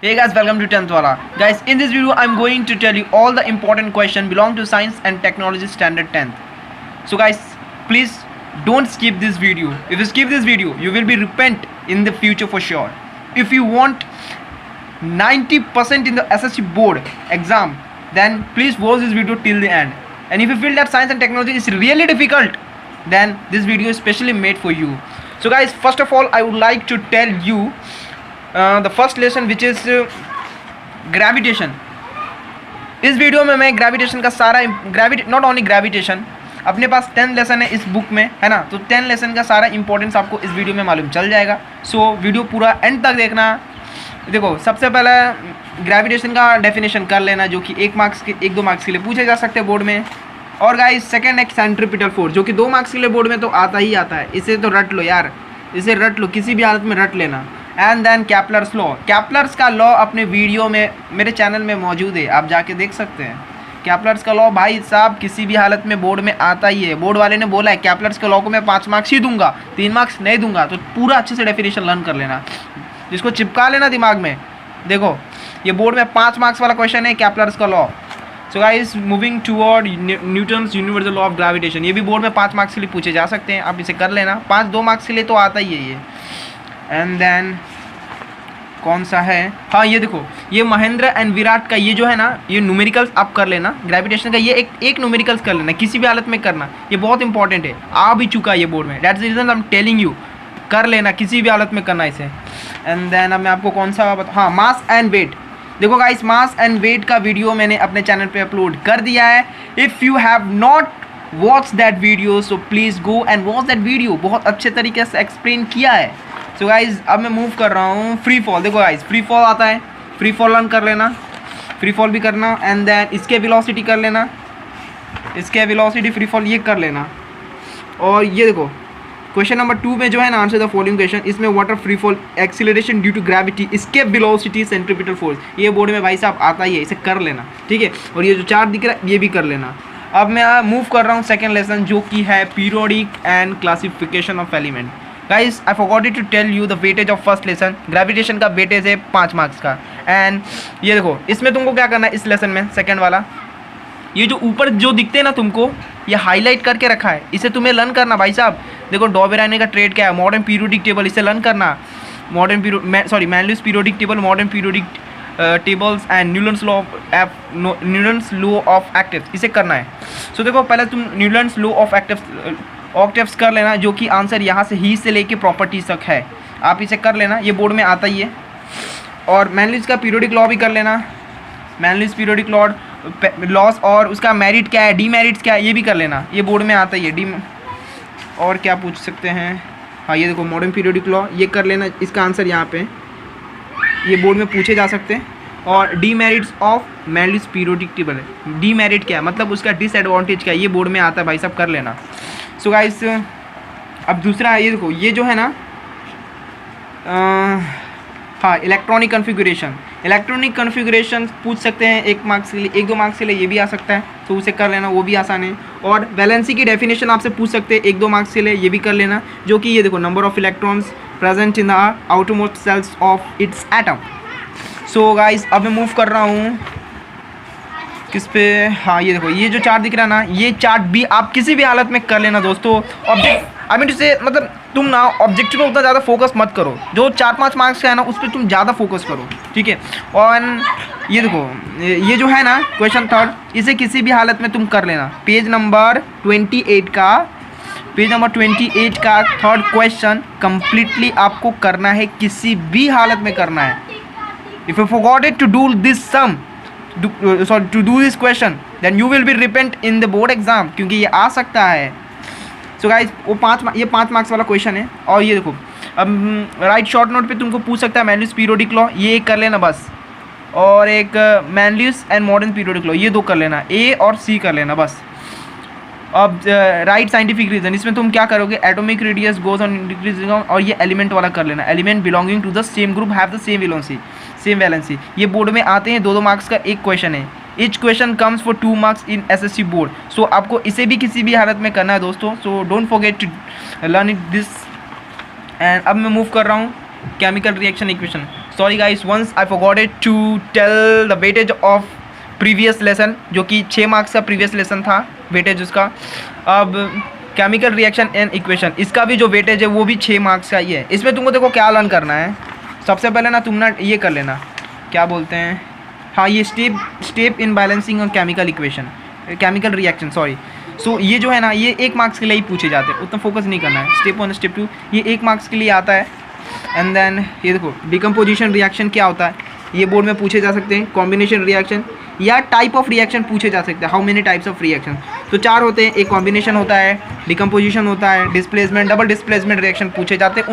Hey guys, welcome to 10th Wala. Guys, in this video I'm going to tell you all the important question belong to science and technology standard 10th. So guys, please don't skip this video. If you skip this video, you will be repent in the future for sure. If you want 90% in the SSC board exam, then please watch this video till the end. And if you feel that science and technology is really difficult, then this video is specially made for you. So guys, first of all I would like to tell you the first lesson which is gravitation. इस video में मैं gravitation का सारा not only gravitation, अपने पास 10 lesson है इस book में, है ना. तो 10 लेसन का सारा इंपॉर्टेंस आपको इस वीडियो में मालूम चल जाएगा. सो वीडियो पूरा एंड तक देखना. देखो, सबसे पहले ग्रेविटेशन का डेफिनेशन कर लेना, जो कि 1-2 मार्क्स के लिए पूछे जा सकते हैं बोर्ड में. और गाइस सेकंड है सेंट्रीपिटल फोर्स, जो कि 2 मार्क्स के लिए बोर्ड में तो आता ही आता है. इसे तो रट लो यार, इसे रट लो, किसी भी हालत में रट लेना. And then Kepler's law. Kepler's का लॉ अपने वीडियो में मेरे चैनल में मौजूद है, आप जाके देख सकते हैं. कैपलर्स का लॉ भाई साहब किसी भी हालत में बोर्ड में आता ही है. बोर्ड वाले ने बोला है कैपलर्स के लॉ को मैं 5 मार्क्स ही दूंगा, 3 मार्क्स नहीं दूंगा. तो पूरा अच्छे से डेफिनेशन लर्न कर लेना, जिसको चिपका लेना दिमाग में. देखो, ये बोर्ड में 5 मार्क्स वाला क्वेश्चन है, कैपलर्स का law. So guys, moving toward Newton's universal law of gravitation. ये भी बोर्ड में 5 मार्क्स के लिए पूछे जा सकते हैं, आप इसे कर लेना. 2 मार्क्स के लिए तो आता ही है ये. एंड देन कौन सा है, हाँ ये देखो, ये महेंद्र एंड विराट का ये जो है ना, ये न्यूमेरिकल्स आप कर लेना. ग्रेविटेशन का ये एक न्यूमेरिकल्स कर लेना, किसी भी हालत में करना, ये बहुत इंपॉर्टेंट है. आ भी चुका है ये बोर्ड में, that's the reason I am telling you, कर लेना, किसी भी हालत में करना इसे. एंड देन अब मैं आपको कौन सा हाँ, मास एंड वेट. देखो गाइस, मास एंड वेट का वीडियो मैंने अपने चैनल पे अपलोड कर दिया है. If you have not watch that video so please go and watch that video. बहुत अच्छे तरीके से एक्सप्लेन किया है. सो गाइज, अब मैं मूव कर रहा हूँ फ्री फॉल. देखो गाइज, फ्री फॉल आता है, फ्री फॉल लर्न कर लेना, फ्री फॉल भी करना. एंड देन इसके वेलोसिटी कर लेना, इसके वेलोसिटी फ्री फॉल ये कर लेना. और ये देखो, क्वेश्चन नंबर 2 में जो है ना, आंसर द फॉलोइंग क्वेश्चन. इसमें water free fall acceleration due to gravity, इसके वेलोसिटी सेंट्रीपिटल फोर्स. ये बोर्ड में भाई साहब आता ही है, इसे कर लेना, ठीक है. और ये जो 4 दिख रहा है ये भी कर लेना. अब मैं मूव कर रहा हूँ सेकेंड लेसन, जो कि है periodic and classification of element. Guys, I forgot to tell you the weightage of first lesson. Gravitation का वेटेज है 5 मार्क्स का. एंड ये देखो, इसमें तुमको क्या करना है इस लेसन में, सेकंड वाला, ये जो ऊपर जो दिखते हैं ना तुमको, ये हाईलाइट करके रखा है, इसे तुम्हें लर्न करना भाई साहब. देखो, डॉबेराने का ट्रेड क्या है, मॉडर्न पीरियोडिक टेबल, इसे लर्न करना. मैनल्यूस periodic table, modern periodic tables and Newton's law of octaves, इसे करना है. सो देखो, पहले तुम न्यूटन्स लॉ ऑफ ऑक्टेव्स कर लेना, जो कि आंसर यहाँ से ही से लेके प्रॉपर्टीज तक है, आप इसे कर लेना, ये बोर्ड में आता ही है. और मैनल्यूस का पीरियोडिक लॉ भी कर लेना, मैनल्यूस पीरियोडिक लॉस, और उसका मेरिट क्या है, डीमेरिट्स क्या है, ये भी कर लेना, ये बोर्ड में आता ही है. और क्या पूछ सकते हैं, हाँ ये देखो, मॉडर्न पीरियोडिक लॉ, ये कर लेना, इसका आंसर यहाँ पे ये बोर्ड में पूछे जा सकते हैं. और डीमेरिट्स ऑफ मैनल्यूस पीरियोडिक टेबल है, डीमेरिट क्या है, मतलब उसका डिसएडवांटेज क्या है, ये बोर्ड में आता है भाई साहब, कर लेना. सो गाइस, अब दूसरा है, ये देखो, ये जो है ना, हाँ, इलेक्ट्रॉनिक कन्फिगुरेशन. इलेक्ट्रॉनिक कन्फिगुरेशन पूछ सकते हैं 1 मार्क्स के लिए, 1-2 मार्क्स के लिए, ये भी आ सकता है, तो उसे कर लेना, वो भी आसान है. और वैलेंसी की डेफिनेशन आपसे पूछ सकते हैं 1-2 मार्क्स के लिए, ये भी कर लेना, जो कि ये देखो, number of electrons present in the outermost cells of its atom. So guys, अब मैं मूव कर रहा हूँ किस पे, हाँ ये देखो, ये जो चार्ट दिख रहा है ना, ये चार्ट भी आप किसी भी हालत में कर लेना दोस्तों. ऑब्जेक्ट आई मीन टू से, मतलब तुम ना ऑब्जेक्टिव में उतना ज़्यादा फोकस मत करो, जो 4-5 मार्क्स का है ना उस पर तुम ज़्यादा फोकस करो, ठीक है. और ये देखो, ये जो है ना क्वेश्चन थर्ड, इसे किसी भी हालत में तुम कर लेना. पेज नंबर 28 का थर्ड क्वेश्चन कंप्लीटली आपको करना है, किसी भी हालत में करना है. If you forgot to do this sum, to do this question, then you will be repent in the board exam, क्योंकि ये आ सकता है. सो गाइज, वो 5 मार्क्स वाला क्वेश्चन है. और ये देखो, अब राइट शॉर्ट नोट पे तुमको पूछ सकता है मैनल्यूस पीरियोडिक लॉ, ये एक कर लेना बस. और एक मैनल्यूस एंड मॉडर्न पीरियोडिक लॉ, ये 2 कर लेना, ए और सी कर लेना बस. अब राइट साइंटिफिक रीजन, इसमें तुम क्या करोगे, atomic radius goes on increasing, और ये एलिमेंट वाला कर लेना, element belonging to the same group have the same valency. ये बोर्ड में आते हैं, 2-2 मार्क्स का एक क्वेश्चन है. Each question comes for 2 marks in SSC board. So आपको इसे भी किसी भी हालत में करना है दोस्तों. So don't forget to learn it this. And अब मैं मूव कर रहा हूँ chemical reaction equation. Sorry guys, once I forgot it to tell the weightage of previous lesson, जो कि 6 मार्क्स का प्रीवियस लेसन था वेटेज उसका। अब केमिकल रिएक्शन एंड इक्वेशन, इसका भी जो वेटेज है वो भी 6 मार्क्स का ही है। इसमें तुमको देखो क्या लर्न करना है। सबसे पहले ना तुम ना ये कर लेना, क्या बोलते हैं, हाँ ये स्टेप इन बैलेंसिंग और chemical equation, chemical reaction sorry. So ये जो है ना ये 1 मार्क्स के लिए ही पूछे जाते हैं, उतना फोकस नहीं करना है। स्टेप 1 स्टेप 2 ये 1 मार्क्स के लिए आता है। एंड देन ये देखो डिकम्पोजिशन रिएक्शन क्या होता है, ये बोर्ड में पूछे जा सकते हैं। कॉम्बिनेशन रिएक्शन या टाइप ऑफ रिएक्शन पूछे जा सकते हैं, how many types of reaction. तो 4 होते हैं, एक कॉम्बिनेशन होता है, डिकम्पोजिशन होता है, डिस्प्लेसमेंट, डबल डिस्प्लेसमेंट रिएक्शन पूछे जाते हैं।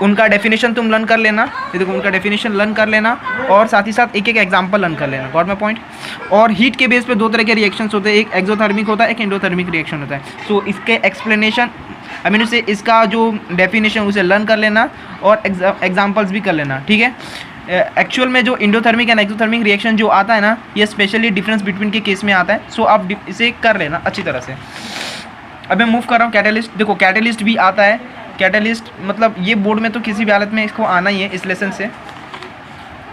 उनका डेफिनेशन तुम लर्न कर लेना, ये देखो उनका डेफिनेशन लर्न कर लेना, और साथ ही साथ एक एक एग्जाम्पल लर्न कर लेना। Got my point. और हीट के बेस पे 2 तरह के रिएक्शंस होते हैं, एक एक्सोथर्मिक होता है, एक एंडोथर्मिक रिएक्शन होता है। सो इसके एक्सप्लेनेशन आई मीन उसे इसका जो डेफिनेशन उसे लर्न कर लेना और एग्जाम्पल्स भी कर लेना, ठीक है। एक्चुअल में जो इंडोथर्मिक एंड एक्सोथर्मिक रिएक्शन जो आता है ना, ये स्पेशली डिफरेंस बिटवीन के केस में आता है। सो आप इसे कर लेना अच्छी तरह से। अब मैं मूव कर रहा हूँ कैटलिस्ट। देखो कैटलिस्ट भी आता है, कैटलिस्ट मतलब ये बोर्ड में तो किसी भी हालत में इसको आना ही है इस लेसन से।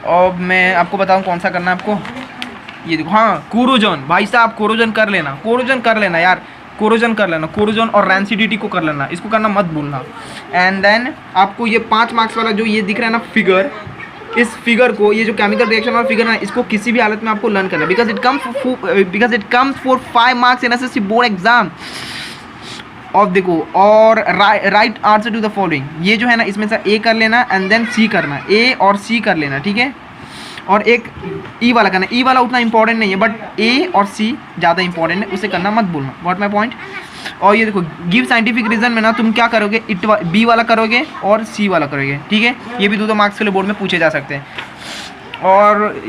और मैं आपको बताऊँ कौन सा करना है आपको, ये देखो, हाँ कोरोजन, भाई साहब कोरोजन कर लेना, कोरोजन कर लेना यार, कोरोजन कर लेना, कोरोजन और रैंसिडिटी को कर लेना, इसको करना मत भूलना। एंड देन आपको ये 5 मार्क्स वाला जो ये दिख रहा है ना फिगर, इस फिगर को, ये जो केमिकल रिएक्शन वाला फिगर है, इसको किसी भी हालत में आपको लर्न करना है, because it comes for 5 marks in SSC board exam. और देखो, और write answer to the following, ये जो है ना इसमें से ए कर लेना एंड देन सी करना, ए और सी कर लेना, ठीक है। और एक ई वाला करना, ई वाला उतना इंपॉर्टेंट नहीं है, बट ए और सी ज़्यादा इंपॉर्टेंट है, उसे करना मत भूलना। What my point. और ये देखो गिव साइंटिफिक रीजन में ना तुम क्या करोगे, बी वाला करोगे और सी वाला करोगे, ठीक है। ये भी 2 मार्क्स के लिए बोर्ड में पूछे जा सकते हैं। और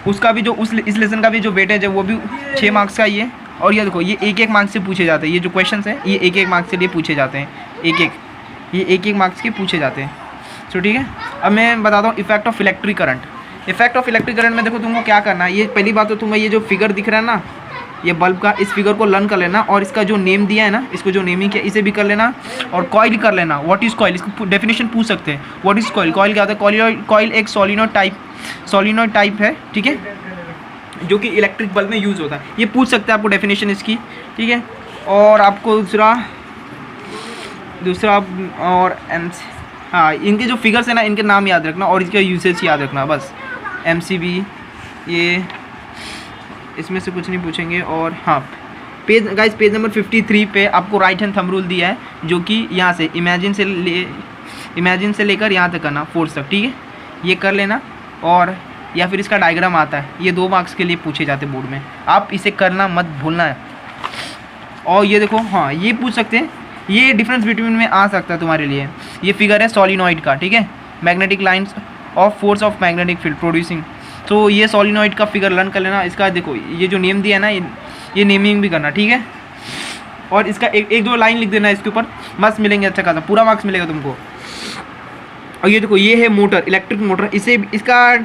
उसका भी जो इस लेसन का भी जो वेटेज है वो भी 6 मार्क्स का ही है। और ये देखो ये 1-1 मार्क्स से पूछे जाते हैं, ये जो क्वेश्चन है ये 1-1 मार्क्स के लिए पूछे जाते हैं, ये 1-1 मार्क्स के पूछे जाते हैं। सो ठीक है, अब मैं बताता हूँ effect of electric current. Effect of electric current में देखो तुमको क्या करना है, ये पहली बात तो तुम्हें ये जो फिगर दिख रहा है ना, ये बल्ब का, इस फिगर को लर्न कर लेना, और इसका जो नेम दिया है ना, इसको जो नेमिंग किया इसे भी कर लेना। और कॉइल कर लेना, व्हाट इज़ कॉइल, इसको डेफिनेशन पूछ सकते हैं, व्हाट इज़ कॉइल। कॉइल क्या होता है, कॉइल एक सोलिनॉइड टाइप है, ठीक है, जो कि इलेक्ट्रिक बल्ब में यूज़ होता है। ये पूछ सकते हैं आपको डेफिनेशन इसकी, ठीक है। और आपको दूसरा और हाँ, इनके जो फिगर्स है ना इनके नाम याद रखना और इसका यूसेज याद रखना बस। MCB ये इसमें से कुछ नहीं पूछेंगे। और हाँ पेज गाइस, पेज नंबर 53 पे आपको राइट हैंड थंब रूल दिया है, जो कि यहाँ से इमेजिन से लेकर यहाँ तक करना, फोर्स तक, ठीक है। ये कर लेना। और या फिर इसका डायग्राम आता है, ये 2 मार्क्स के लिए पूछे जाते बोर्ड में, आप इसे करना मत भूलना है। और ये देखो, हाँ ये पूछ सकते हैं, ये डिफरेंस बिटवीन में आ सकता है तुम्हारे लिए। ये फिगर है सोलिनॉइड का, ठीक है, magnetic lines of force of magnetic field producing. तो ये सोलिनॉइड का फिगर लर्न कर लेना। इसका देखो ये जो नेम दिया है ना, ये नेमिंग भी करना, ठीक है। और इसका एक 2 लाइन लिख देना इसके ऊपर, मस्त मिलेंगे अच्छा खासा, पूरा मार्क्स मिलेगा तुमको। और ये देखो ये है मोटर, इलेक्ट्रिक मोटर, इसका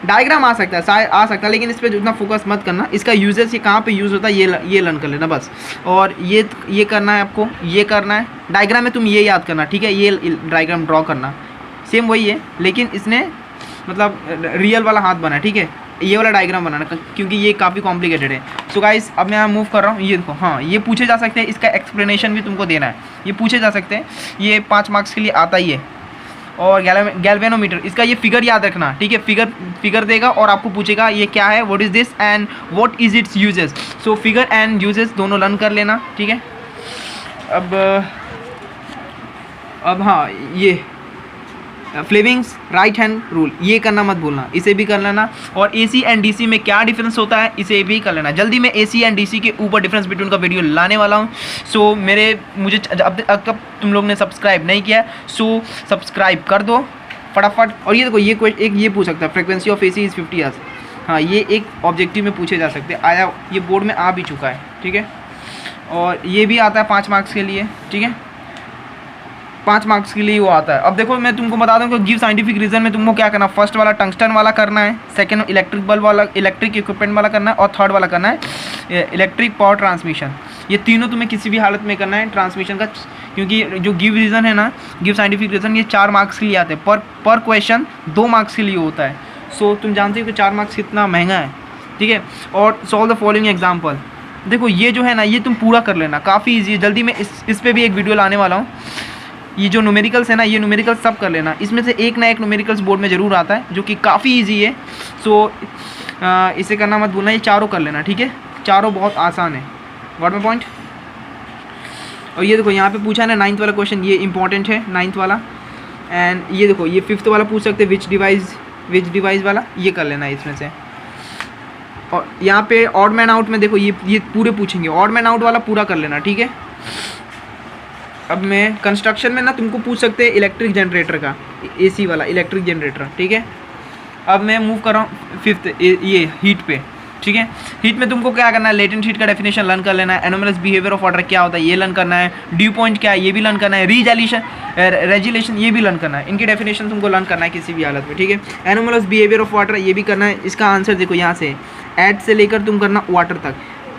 डायग्राम आ सकता है, लेकिन इस पर उतना फोकस मत करना। इसका यूजेस ये कहाँ पे यूज़ होता है ये लर्न कर लेना बस। और ये करना है आपको, ये करना है। डायग्राम में तुम ये याद करना, ठीक है, ये डायग्राम ड्रॉ करना, सेम वही है, लेकिन इसने मतलब रियल वाला हाथ बना, ठीक है। ये वाला डायग्राम बनाना, क्योंकि ये काफ़ी कॉम्प्लिकेटेड है। सो गाइस अब मैं यहाँ मूव कर रहा हूँ। ये देखो, हाँ ये पूछे जा सकते हैं, इसका एक्सप्लेनेशन भी तुमको देना है, ये पूछे जा सकते हैं, ये 5 मार्क्स के लिए आता ही है। और गैल्वेनोमीटर, इसका ये फिगर याद रखना, ठीक है। फिगर देगा और आपको पूछेगा ये क्या है, what is this and what is it's uses. So figure and uses दोनों लर्न कर लेना, ठीक है। अब हाँ ये फ्लेमिंग्स राइट हैंड रूल, ये करना मत भूलना, इसे भी कर लेना। और AC एंड DC में क्या डिफरेंस होता है, इसे भी कर लेना। जल्दी मैं AC एंड DC के ऊपर डिफरेंस बिटवीन का वीडियो लाने वाला हूँ। सो मुझे अब तक तुम लोग ने सब्सक्राइब नहीं किया, सो सब्सक्राइब कर दो फटाफट। और ये देखो ये पूछ सकता है, frequency of AC is 50 hertz. हाँ ये एक ऑब्जेक्टिव में पूछे जा सकते हैं, ये बोर्ड में आ भी चुका है, ठीक है। और ये भी आता है 5 मार्क्स के लिए, ठीक है, 5 मार्क्स के लिए वो आता है। अब देखो मैं तुमको बता दूं कि गिव साइंटिफिक रीजन में तुमको क्या करना, फर्स्ट वाला टंगस्टन वाला करना है, सेकंड इलेक्ट्रिक बल्ब वाला, इलेक्ट्रिक इक्विपमेंट वाला करना है, और थर्ड वाला करना है इलेक्ट्रिक पावर ट्रांसमिशन। ये तीनों तुम्हें किसी भी हालत में करना है ट्रांसमिशन का, क्योंकि जो गिव रीज़न है ना, गिव साइंटिफिक रीज़न, ये 4 मार्क्स के लिए आते हैं। पर क्वेश्चन 2 मार्क्स के लिए होता है। सो तुम जानते हो कि 4 मार्क्स कितना महंगा है, ठीक है। और सॉल्व द फॉलोइंग एग्जाम्पल। देखो ये जो है ना, ये तुम पूरा कर लेना, काफ़ी ईजी है। जल्दी मैं इस पर भी एक वीडियो लाने वाला हूँ। ये जो न्यूमेरिकल्स है ना, ये न्यूमेरिकल्स सब कर लेना। इसमें से एक ना एक न्यूमेरिकल्स बोर्ड में ज़रूर आता है जो कि काफ़ी ईजी है। सो इसे करना मत भूलना, ये चारों कर लेना, ठीक है। चारों बहुत आसान है। Got my point. और ये देखो यहाँ पे पूछा है ना 9th वाला क्वेश्चन, ये इंपॉर्टेंट है 9th वाला। एंड ये देखो ये 5th वाला पूछ सकते हैं, विच डिवाइस वाला, ये कर लेना है इसमें से। और यहाँ पे ऑड मैन आउट में देखो ये पूरे पूछेंगे, ऑड मैन आउट वाला पूरा कर लेना, ठीक है। अब मैं कंस्ट्रक्शन में ना तुमको पूछ सकते हैं इलेक्ट्रिक जनरेटर का, एसी वाला इलेक्ट्रिक जनरेटर, ठीक है। अब मैं मूव कर रहा हूँ 5th ये हीट पे, ठीक है। हीट में तुमको क्या करना है, लेटेंट हीट का डेफिनेशन लर्न कर लेना है, एनोमलस बिहेवियर ऑफ वाटर क्या होता है ये लर्न करना है, ड्यू पॉइंट क्या है ये भी लर्न करना है, रेजुलेशन ये भी लर्न करना है। इनकी डेफिनेशन तुमको लर्न करना है किसी भी हालत में, ठीक है। एनोमलस बिहेवियर ऑफ वाटर ये भी करना है। इसका आंसर देखो यहाँ से एट से लेकर तुम करना वाटर तक,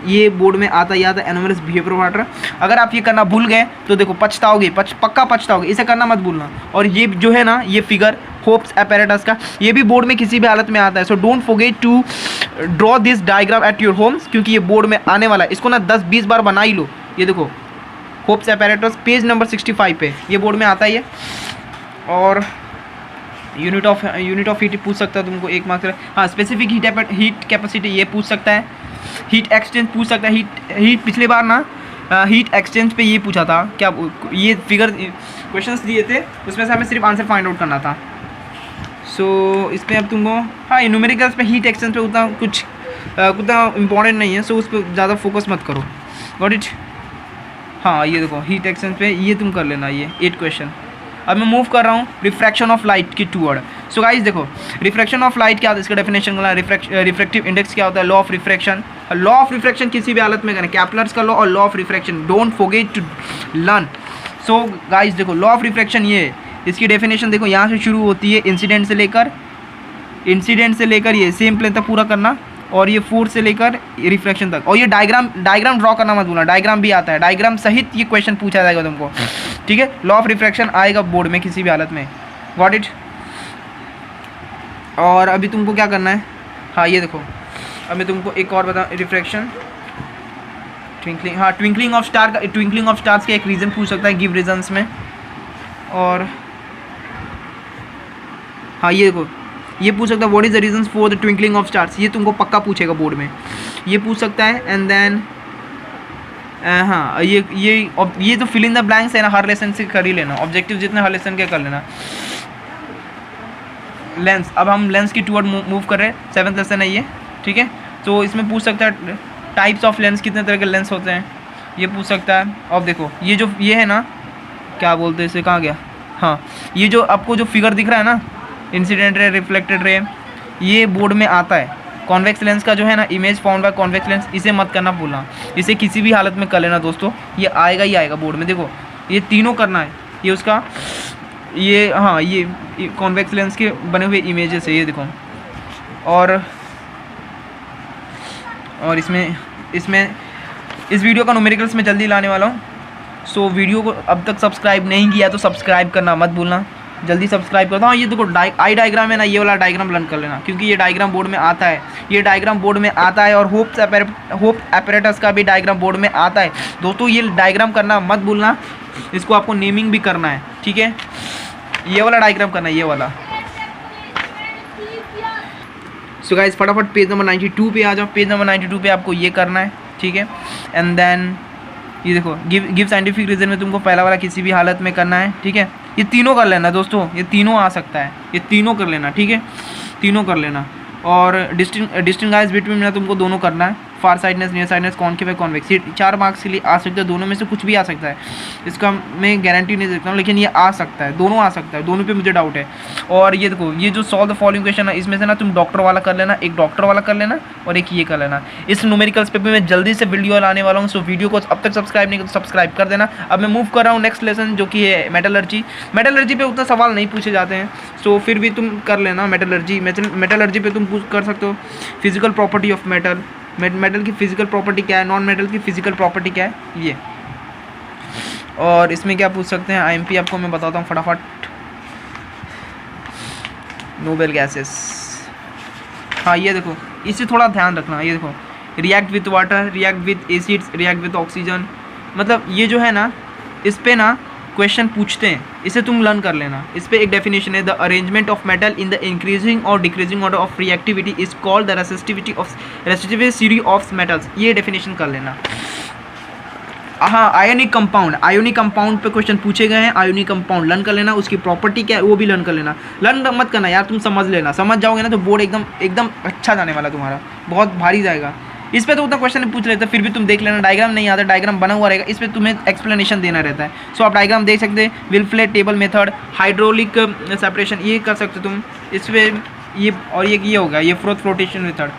ये बोर्ड में आता ही आता है, एनोमलस बिहेवियर ऑफ वाटर। अगर आप ये करना भूल गए तो देखो पछताओगे, पक्का पछताओगे, इसे करना मत भूलना। और ये जो है ना, ये फिगर होप्स apparatus का, ये भी बोर्ड में किसी भी हालत में आता है। So don't forget to draw this diagram at your homes, क्योंकि ये बोर्ड में आने वाला है। इसको ना 10-20 बार बना ही लो। ये देखो होप्स apparatus पेज नंबर 65 पे ये बोर्ड में आता ही है। और यूनिट ऑफ हीट पूछ सकता है तुमको 1 मार्क्स। हाँ, स्पेसिफिक हीट कैपेसिटी ये पूछ सकता है। हीट एक्सचेंज पूछ सकता है। हीट पिछले बार ना हीट एक्सचेंज पे ये पूछा था, क्या ये फिगर क्वेश्चंस दिए थे, उसमें से हमें सिर्फ आंसर फाइंड आउट करना था। सो इसमें अब तुमको, हाँ, न्यूमेरिकल्स पे हीट एक्सचेंज पे उतना इंपॉर्टेंट नहीं है, सो उस पर ज़्यादा फोकस मत करो। Got it. हाँ, ये देखो हीट एक्सचेंज पे ये तुम कर लेना, ये 8 क्वेश्चन। अब मैं मूव कर रहा हूँ रिफ्रैक्शन ऑफ लाइट की टूवर्ड। सो गाइस देखो रिफ्रैक्शन ऑफ लाइट क्या होता है, इसका डेफिनेशन करना। रिफ्रैक्टिव इंडेक्स क्या होता है, law of refraction. Law of refraction किसी भी हालत में करना, कैपलर्स का लॉ और law of refraction, don't forget to learn. So guys देखो लॉ ऑफ रिफ्रैक्शन ये है, इसकी डेफिनेशन देखो यहाँ से शुरू होती है, इंसिडेंट से लेकर ये सेम प्लेन तक पूरा करना, और ये फोर्स से लेकर रिफ्लेक्शन तक। और ये डायग्राम ड्रॉ करना मत भूलना, डायग्राम भी आता है, डायग्राम सहित ये क्वेश्चन पूछा जाएगा तुमको, ठीक है। लॉ ऑफ रिफ्रैक्शन आएगा बोर्ड में किसी भी हालत में। Got it. और अभी तुमको क्या करना है, हाँ ये देखो अब मैं तुमको एक और बता, रिफ्रैक्शन ट्विंकलिंग, हाँ ट्विंकलिंग ऑफ स्टार्स के एक रीज़न पूछ सकता है गिव रीजन्स में। और हाँ ये देखो ये पूछ सकता है what is the reasons for the twinkling of stars, ये तुमको पक्का पूछेगा बोर्ड में, ये पूछ सकता है। एंड देन हाँ ये तो फिल इन द ब्लैंक्स है ना, हर लेसन से कर ही लेना, ऑब्जेक्टिव जितने हर लेसन के कर लेना। लेंस, अब हम लेंस की टूवर्ड मूव कर रहे हैं, 7th लेसन है ये, ठीक है। तो इसमें पूछ सकता है टाइप्स ऑफ लेंस, कितने तरह के लेंस होते हैं, ये पूछ सकता है। अब देखो ये है ना, क्या बोलते हैं इसे, कहाँ गया, हाँ ये जो आपको जो फिगर दिख रहा है ना, इंसिडेंट रे, रिफ्लेक्टेड रे, ये बोर्ड में आता है। कॉन्वेक्स लेंस का जो है ना, image found by convex lens, इसे मत करना भूलना, इसे किसी भी हालत में कर लेना दोस्तों, ये आएगा ही आएगा बोर्ड में। देखो ये तीनों करना है, ये उसका ये, हाँ ये कॉन्वेक्स लेंस के बने हुए इमेजेस है, ये देखो। और इसमें इस वीडियो का न्यूमेरिकल्स में जल्दी लाने वाला हूँ। सो वीडियो को अब तक सब्सक्राइब नहीं किया तो सब्सक्राइब करना मत भूलना, जल्दी सब्सक्राइब कर दो। हाँ ये देखो आई डायग्राम है ना, ये वाला डायग्राम लर्न कर लेना, क्योंकि ये डायग्राम बोर्ड में आता है, ये डायग्राम बोर्ड में आता है। और होप apparatus का भी डायग्राम बोर्ड में आता है दोस्तों, ये डायग्राम करना मत भूलना, इसको आपको नेमिंग भी करना है, ठीक है। ये वाला डायग्राम करना है, ये वाला। सो गाइस फटाफट पेज नंबर 92 पे आ जाओ, पेज नंबर 92 पे आपको ये करना है, ठीक है। एंड देन ये देखो गिव साइंटिफिक रीजन में तुमको पहला वाला किसी भी हालत में करना है, ठीक है। ये तीनों कर लेना दोस्तों, ये तीनों आ सकता है, ये तीनों कर लेना, ठीक है, तीनों कर लेना। और डिस्टिंग गाइस बिटवीन में तुमको दोनों करना है, फार साइडनेस, नियर साइडनेस, कॉन्केव है, कॉन्वेक्स, ये 4 मार्क्स के लिए आ सकता है, दोनों में से कुछ भी आ सकता है, इसका मैं गारंटी नहीं देता हूँ, लेकिन ये आ सकता है, दोनों आ सकता है, दोनों पे मुझे डाउट है। और ये देखो ये जो सॉल्व द फॉलोइंग क्वेश्चन है, इसमें से ना तुम डॉक्टर वाला कर लेना, एक डॉक्टर वाला कर लेना और एक ये कर लेना। इस न्यूमेरिकल्स पे भी मैं जल्दी से वीडियो लाने वाला हूँ, सो वीडियो को अब तक सब्सक्राइब नहीं किया तो सब्सक्राइब कर देना। अब मैं मूव कर रहा हूँ नेक्स्ट लेसन, जो कि है मेटलर्जी। मेटलर्जी पे उतना सवाल नहीं पूछे जाते हैं, सो फिर भी तुम कर लेना मेटलर्जी पे तुम कर सकते हो physical property of metal, metal की फिजिकल प्रॉपर्टी क्या है, नॉन मेटल की फिजिकल प्रॉपर्टी क्या है ये। और इसमें क्या पूछ सकते हैं, आईएमपी आपको मैं बताता हूँ फटाफट। नोबल गैसेस, हाँ ये देखो, इससे थोड़ा ध्यान रखना। ये देखो, react with water, react with acids, react with oxygen, मतलब ये जो है ना, इस पे ना क्वेश्चन पूछते हैं, इसे तुम लर्न कर लेना। इस पे एक डेफिनेशन है, the arrangement of metal in the increasing or decreasing order of reactivity is called the resistivity series of metals. ये डेफिनेशन कर लेना। हाँ, आयोनिक कंपाउंड, आयोनिक कंपाउंड पे क्वेश्चन पूछे गए हैं, आयोनिक कंपाउंड लर्न कर लेना, उसकी प्रॉपर्टी क्या है वो भी लर्न कर लेना। लर्न मत करना यार, तुम समझ लेना, समझ जाओगे ना तो बोर्ड एकदम एकदम अच्छा जाने वाला तुम्हारा, बहुत भारी जाएगा। इस पे तो उतना क्वेश्चन पूछ लेते, फिर भी तुम देख लेना, डायग्राम नहीं आता, डायग्राम बना हुआ रहेगा, इस पर तुम्हें एक्सप्लेनेशन देना रहता है। सो आप डायग्राम देख सकते हैं, विलफ्लेट टेबल मेथड, हाइड्रोलिक सेपरेशन, ये कर सकते हो तुम इस पर। ये और ये हो गया, ये फ्लोटेशन मेथड,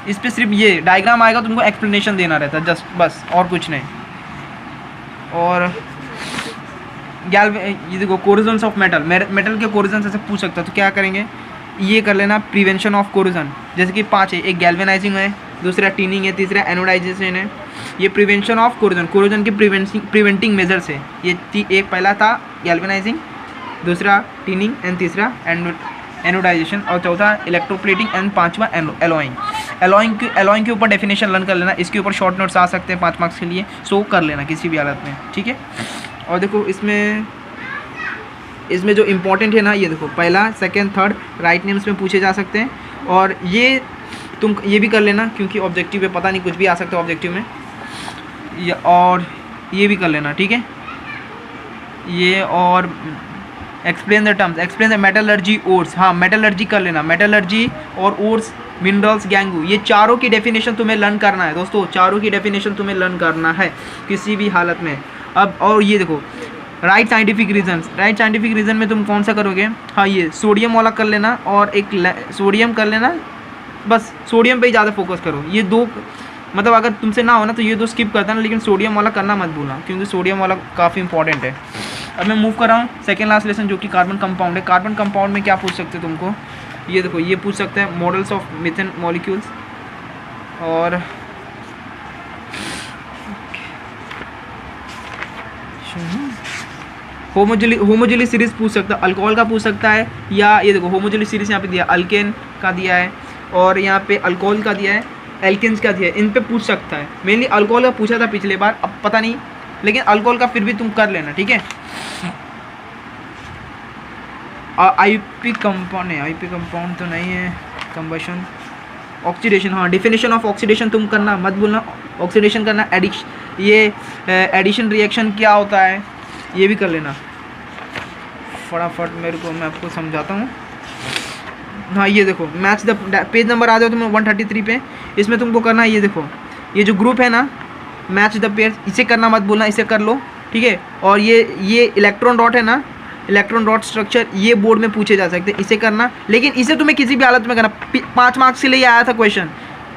इस पर सिर्फ ये डायग्राम आएगा, तुमको एक्सप्लेनेशन देना रहता है जस्ट, बस और कुछ नहीं। और ये देखो, कोरोजन्स ऑफ मेटल, मेटल के कोरोजन से पूछ सकता है, तो क्या करेंगे, ये कर लेना, प्रिवेंशन ऑफ कोरोजन। जैसे कि 5 है, एक गैल्वेनाइजिंग है, दूसरा टीनिंग है, तीसरा एनोडाइजेशन है। ये प्रिवेंशन ऑफ कोरोजन, कोरोजन की प्रिवेंटिंग मेजर्स है ये। एक पहला था गैल्वेनाइजिंग, दूसरा टीनिंग एंड तीसरा एनोडाइजेशन, और चौथा इलेक्ट्रोप्लेटिंग एंड पांचवा एलॉइंग। एलॉइंग के ऊपर डेफिनेशन लर्न कर लेना, इसके ऊपर शॉर्ट नोट्स आ सकते हैं 5 मार्क्स के लिए, सो कर लेना किसी भी हालत में, ठीक है। और देखो इसमें जो इम्पोर्टेंट है ना, ये देखो, पहला, सेकंड, थर्ड, राइट नेम्स में पूछे जा सकते हैं। और ये तुम ये भी कर लेना, क्योंकि ऑब्जेक्टिव में पता नहीं कुछ भी आ सकता है ऑब्जेक्टिव में, और ये भी कर लेना, ठीक है। ये और explain the terms, explain the metallurgy ores, हाँ मेटलर्जी कर लेना, मेटलर्जी और ओर्स, मिनरल्स, गैंगू, ये चारों की डेफिनेशन तुम्हें लर्न करना है दोस्तों, चारों की डेफिनेशन तुम्हें लर्न करना है किसी भी हालत में। अब और ये देखो, write scientific reasons, write scientific reason में तुम कौन सा करोगे, हाँ ये सोडियम वाला कर लेना, और एक सोडियम कर लेना, बस सोडियम पे ही ज़्यादा फोकस करो। ये दो, मतलब अगर तुमसे ना हो ना तो ये दो स्किप कर देना, लेकिन सोडियम वाला करना मत भूलना, क्योंकि सोडियम वाला काफ़ी इंपॉर्टेंट है। अब मैं मूव कर रहा हूँ सेकेंड लास्ट लेसन, जो कि कार्बन कंपाउंड है। कार्बन कंपाउंड में क्या पूछ सकते हैं तुमको, ये देखो, ये पूछ सकते हैं मॉडल्स ऑफ मीथेन मॉलिक्यूल्स, और होमोजेनियस सीरीज पूछ सकता है, अल्कोहल का पूछ सकता है, या ये देखो होमोजेनियस सीरीज यहाँ पे दिया, अल्केन का दिया है, और यहाँ पे अल्कोहल का दिया है, एल्केन्स का दिया है, इन पे पूछ सकता है। मेनली अल्कोहल का पूछा था पिछले बार, अब पता नहीं, लेकिन अल्कोहल का फिर भी तुम कर लेना, ठीक है। आईपी कंपाउंड है, आईपी कंपाउंड तो नहीं है, कंबशन, ऑक्सीडेशन, हाँ डेफिनेशन ऑफ ऑक्सीडेशन तुम करना मत भूलना, ऑक्सीडेशन करना, एडिशन रिएक्शन क्या होता है ये भी कर लेना फटाफट, मेरे को मैं आपको समझाता हूँ। हाँ ये देखो, मैच द पेज नंबर आ जाओ तुम 133 पे, इसमें तुमको करना है, ये देखो, ये जो ग्रुप है ना, मैच द पेयर, इसे करना मत भूलना, इसे कर लो, ठीक है। और ये इलेक्ट्रॉन डॉट है ना, इलेक्ट्रॉन डॉट स्ट्रक्चर, ये बोर्ड में पूछे जा सकते हैं, इसे करना, लेकिन इसे तुम्हें किसी भी हालत में करना, 5 मार्क्स के लिए आया था क्वेश्चन,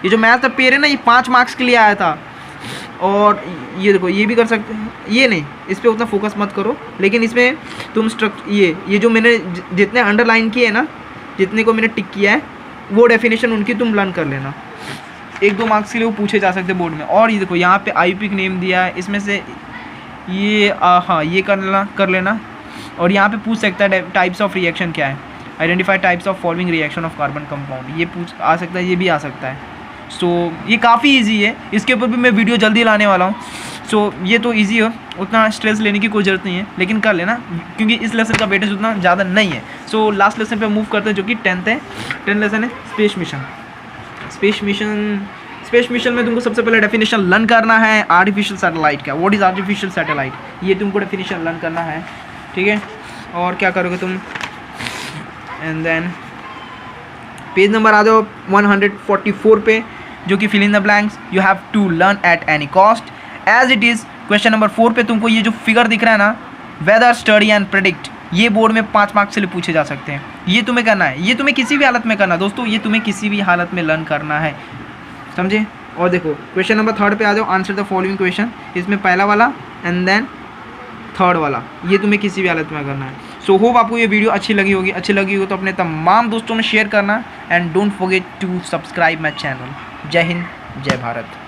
ये जो मैथ द पेयर है ना, ये 5 मार्क्स के लिए आया था। और ये देखो, ये भी कर सकते हैं, ये नहीं, इस पर उतना फोकस मत करो, लेकिन इसमें तुम ये जो मैंने जितने अंडरलाइन किए हैं ना, जितने को मैंने टिक किया है, वो डेफिनेशन उनकी तुम लर्न कर लेना, 1-2 मार्क्स के लिए वो पूछे जा सकते हैं बोर्ड में। और ये देखो, यहाँ पे आईपी नेम दिया है, इसमें से ये हाँ ये कर लेना। और यहाँ पे पूछ सकता है टाइप्स ऑफ रिएक्शन क्या है, identify types of following reaction of carbon compound, ये पूछ आ सकता है, ये भी आ सकता है। सो ये काफ़ी इजी है, इसके ऊपर भी मैं वीडियो जल्दी लाने वाला हूँ। सो ये तो इजी हो, उतना स्ट्रेस लेने की कोई ज़रूरत नहीं है, लेकिन कर लेना, क्योंकि इस लेसन का वेटेज उतना ज़्यादा नहीं है। सो लास्ट लेसन पे मूव करते हैं, जो कि 10th है, 10th लेसन है स्पेस मिशन। स्पेस मिशन में तुमको सबसे पहले डेफिनेशन लर्न करना है आर्टिफिशियल सैटेलाइट का। व्हाट इज़ आर्टिफिशियल सैटेलाइट, ये तुमको डेफिनेशन लर्न करना है, ठीक है। और क्या करोगे तुम, एंड देन पेज नंबर आ जाओ 144 पे, जो कि fill in the blanks you have to learn at any cost as it is. Question number 4 पे तुमको ये जो फिगर दिख रहा है ना, वेदर स्टडी एंड प्रेडिक्ट, ये बोर्ड में 5 मार्क्स से पूछे जा सकते हैं, ये तुम्हें करना है, ये तुम्हें किसी भी हालत में करना है दोस्तों, ये तुम्हें किसी भी हालत में लर्न करना है, समझे। और देखो क्वेश्चन नंबर 3 पे आ जाओ, आंसर द फॉलोइंग क्वेश्चन, इसमें पहला वाला एंड देन थर्ड वाला, ये तुम्हें किसी भी हालत में करना है। सो होप आपको ये वीडियो अच्छी लगी होगी तो अपने तमाम दोस्तों में शेयर करना, and don't forget to subscribe my channel. जय हिंद, जय भारत।